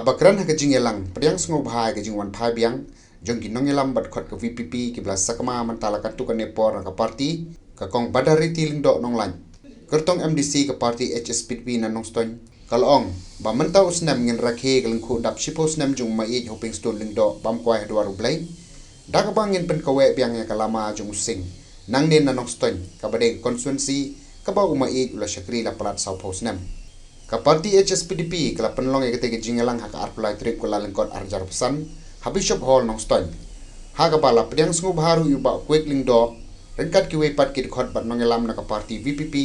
abakran ha kajing elang pediang sengo bhai kajing wan phai biang jong ki nong elam bat khot ka VPP ki bla sakma mantala ka tu ka nepor ka parti ka kong badari tiling do nong lan kertong MDC ka parti HSPP na nong ston kalong ba menta usnam ngin rakhe galang khu dap shipo snam jung ma e hoping stone ling do bam kwai dwaru blai dak bangin pen kawe biang ya kalama jung sing nang nen na nong ston ka bade constituency ka ba uma e ula shakri la plat sau phosnam ka parti HSPDP kala penlong ya kete jingalang ha ka arplai trip kala lengkot arjar pesan ha bishop hall nong ston ha ka bala pediang sngu baru yu ba kwek ling do rengkat ki we pat ki khot bat nong elam na ka parti VPP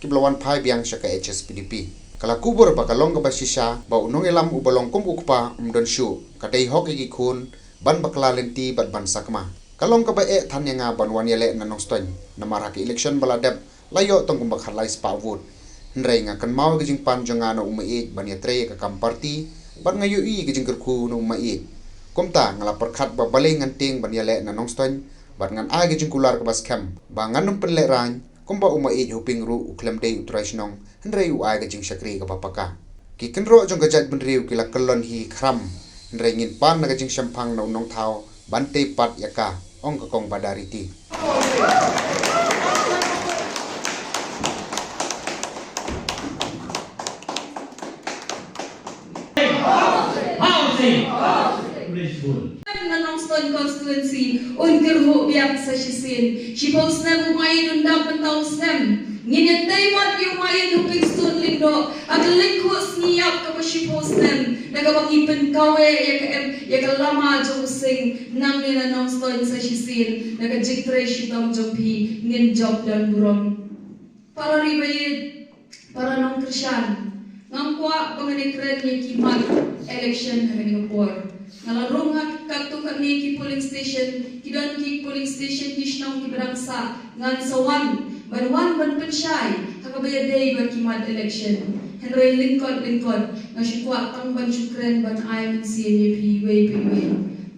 ki blawan phai biang shaka HSPDP kala kubur ba kalong ka basisha ba unong elam ubalong kum ukpa umdon shu ka dei hok ki khun ban bakla lenti bat ban sakma kalong ka ba e than nga ban wan yele na nong ston na mara ki election bala dep layo tong kum bakhalai spa vote nrei nga kan mau gijing pan jonga no uma e ban ya tre ka kam parti ban nga yu i gijing kerku no uma e komta ngala perkhat ba baleng nganting ban ya le na nong ston ban ngan a gijing kular ka bas kham ba ngan num pen le ran komba uma e hoping ru uklem dei utrais nong nrei u a gijing sakri ka bapaka ki kenro jong gajat ben riu ki la kalon hi khram nrei ngin pan na gijing sampang no nong thau ban te pat yaka ong ka kong badariti Nanongstone constituency unkerhu biak sa shisin shipos na bumayin undang pentaus nem ngin taymat yung mayin uping stone lindo at linkos niyap ka pa shipos nem nagabangipen kawe yak lama jong sing nang ni nanongstone sa shisin nagajiktre shitam jompi ngin job dan burom para ribayid para nong krisyan ngamkwa panganikren niya kimat election na Singapore ngalarong kaktukan niya ki polling station kidan ki polling station kishnong ki berangsa ngan sawan ban pensyai hakabaya day ban kimat election Henry Lincoln nga shikwa tang ban syukren ban ayam CNAP way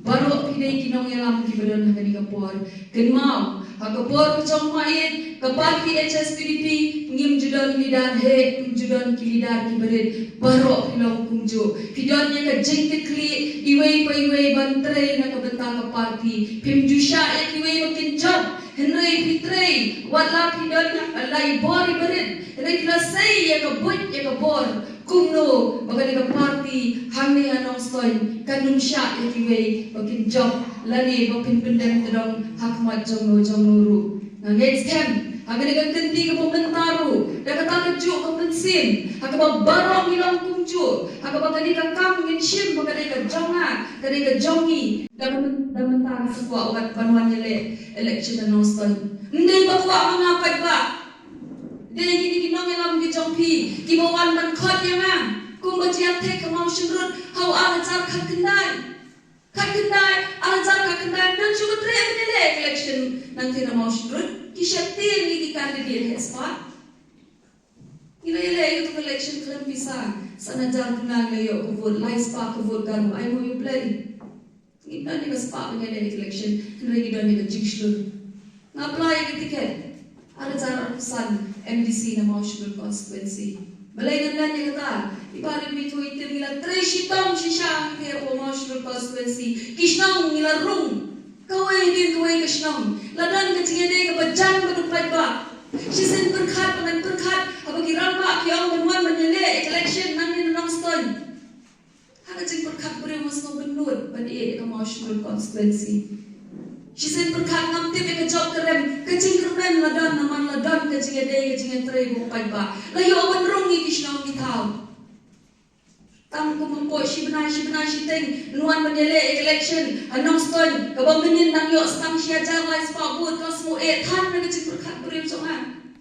baro pinay kinong elam ki badon na Singapore kenmau hakapor kuchong mait kapal ki HSPDP ngim judon lidan he judon ki lidar ki berit baro hilong kumjo pidon nya ka jengke kli iwei pa iwei bantre na kabenta ka party pimjusha ek iwei makin job henry pitre wala pidon alai bori berit reklasai ya ka but ya ka bor kumno bagani ka party hangni anong stoin kanum sha ek iwei makin job lani bapin pendem tedong hakmat jongno ru next time agak dengan kendi ke pementaru dah kata kejuk ke pensin agak barang hilang kuncu agak bagani ke kam ngin shim bagani ke jonga bagani ke jongi dah mentara sebuah obat panuan yele election announcement ndai bawa mengapai ba dia gini kinong elam ki jongpi ki bawan ban khot yang kum bajiat tek ke mau shurut hau ala jar khat kendai ala jar khat kendai dan juga trek yele election nanti na mau shurut Kishakti ni di kandidat hespat. Ilai itu election kelam bisa sanajar tunang layo kuvut lais pa kuvut garu I know you play. Kita ni kaspa punya election kena kita ni kejikshur. Ngapply tiket. Ada cara pesan MDC na mau shur constituency. Balai nandan ni kata ibarat itu nila treshitam shisha ke mau shur constituency. Kishnang nila rung. Kawai kesnong ladan kecingade ke bajan berdepan ba sisen berkat abagi ramba kiong benuan menyele election nang ni Nanongstone haka jing berkat beri masno benut bani ke mau shur constituency sisen berkat ngamti ke job kerem kecing kerem ladan naman ladan kecingade tre bukan ba layo benrungi kisnong kitau tam ko mangko shibnai shiteng nuan menyele election Nanongstone kabang menin nang yo stang siajar lai spabut kosmo than na kecik berkat beri songan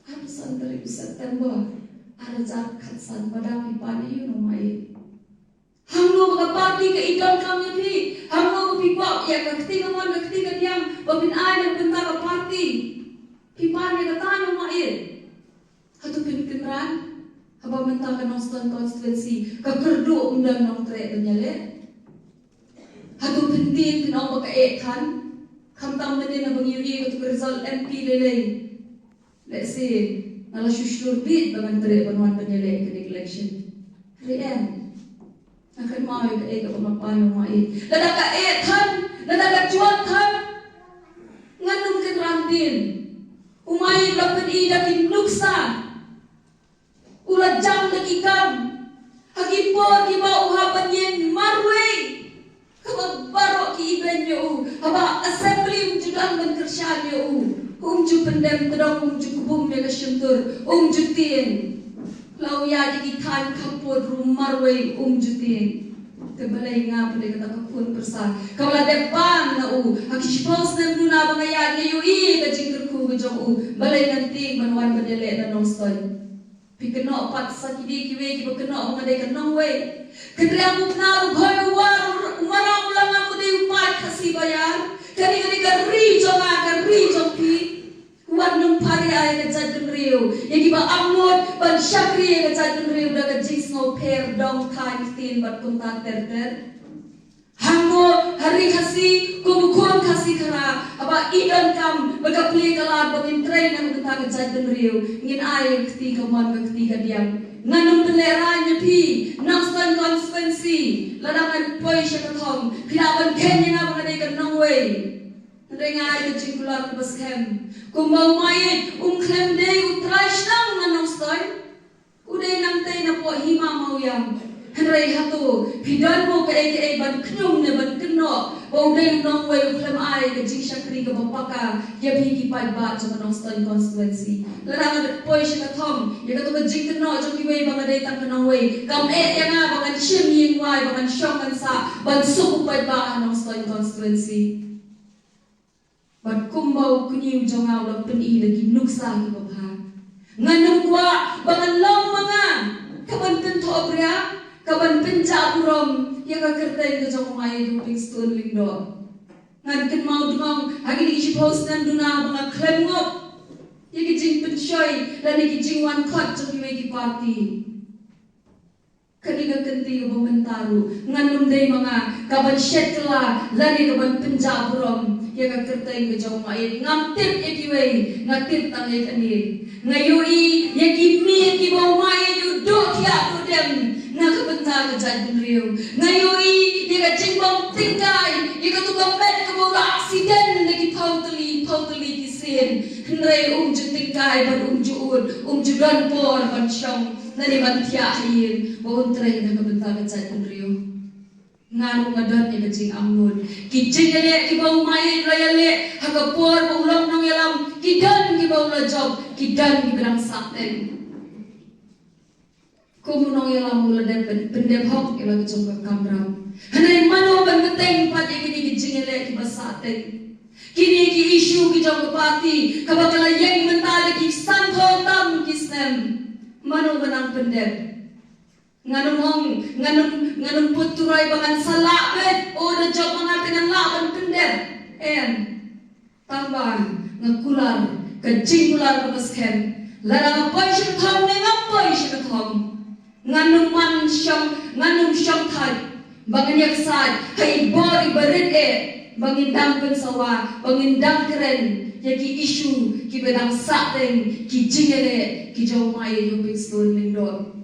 harusan dari September ada jar khatsan pada pipani you know mai hamlo baga party ke idon kami thi hamlo pipa ya ka ketiga mon ka ketiga diam babin ai dan bentar party pipani ka tanu mai hatu pinran haba mentang ke Nanongstone constituency kakerdu undang nong tre benyale hatu penting kinong baka kan kamtang menin na bangyuri untuk result MP lele let's say Nala shushur bit bangan tere banwan penyelek ke election. Rien. Akan mau ke ega pemapan mai. Ladaka than, ladaka juat than. Nganum ke rantin. Umay lapan ida kin nuksa. Ulat jam lagi kam. Hagipor ki ba uhaban yen marwe. Kabag barok ki iben yo. Haba assembly judan ban kersyan yo. Ju pendem tedong ju kubum ya kesyuntur ju tien. Lau ya di than kapod rumarwe ju tien. Kebalai nga pada kata kapun persa. Kaulah depan na hakishpos na duna bangaya ngayo ka jingkerku gejong balai nanti banwan badele na nongstoy. Pikeno pat sakidi kiwe ki bakeno mangade kanong we. Kedria mukna bhoy war umara ulama mudi upat kasi bayar. Kani gari jong pi. Wan pari ay kajad kenriu. Yang iba amot ban syakri kajad kenriu daga jings no per dong kan tin bat kunta ter. Hango hari kasi kumukun kasi kara. Aba idan kam bagapli kala bagin train ang kunta kajad kenriu. Ngin ay kti kamon kti kadiam. Nganong peleranya pi Nangstan konsekvensi ladangan poi syakatong. Pilaban Kenya nga mga dekan nong way. Rengai ke cingkular baskem. Kumbau mayit klem day utrash nang nanong stoy. Uday nang tay na po hima mauyang. Henry hatu pidan mo ka aka ban knyum na ban kno. Uday nong way klem ay ke cing syakri ke bapaka. Yabi ki ba sa nanong stoy constituency. Larangan poy siya katom. Ya katu ka jing kno jong kiway banga day tang kanong way. Kam yang nga bangan siyem yin way bangan syong kan sa ban suku ba anong stoy constituency. Bat kumbau kunyiu jongaw lang peni lagi nuksa ki babha. Nganong kwa bangan long mga kaban tento abria kaban penja burom ya ka kertay ka jong may duping stone lingdo. Ngan ken mau dungong agi di isi post nan duna mga klem ngop. Ya ki jing penshoy dan ki jing wan khot jong ki party. Kaniga kenti ka bamentaru nganong day mga kaban syetla lani kaban penja burom. Ya ka kertay ka jong may ngamtip ekiway ngatip tang ekanir ngayoi ya kimi ki bau may yu do kya dem na kabenta ka jad riu ngayoi ya ka jingbong tingkai ya ka tukang bet ka bau accident na ki pautali ki sin ndre ju tingkai ban ju judan por ban syong nani ban tiahin bau trai na kabenta ka jad riu nganu ngadan ya kecing amnun kijing ele ki bau mai royale hakapor ulong nong yalam kidan ki bau la job kidan ki berang saten kumunong yalam mula dan pendem hok ila ki jong kamram hanai mano ban beteng pat kini kijing ele ki basaten kini ki isu ki jong parti kabakala yang mentale ki sanho tam kisnem mano benang pendem nganong puturay bangan salapet o na job mga pinanglaban pender tambah ngakular kajingular kabaskem larang apoy siya katong ngapoy siya katong nganong siyang tay bangan yaksad hay bori barit bangindang pensawa bangindang keren yaki isu ki bedang saten ki jingere ki jawmay yung stone lindor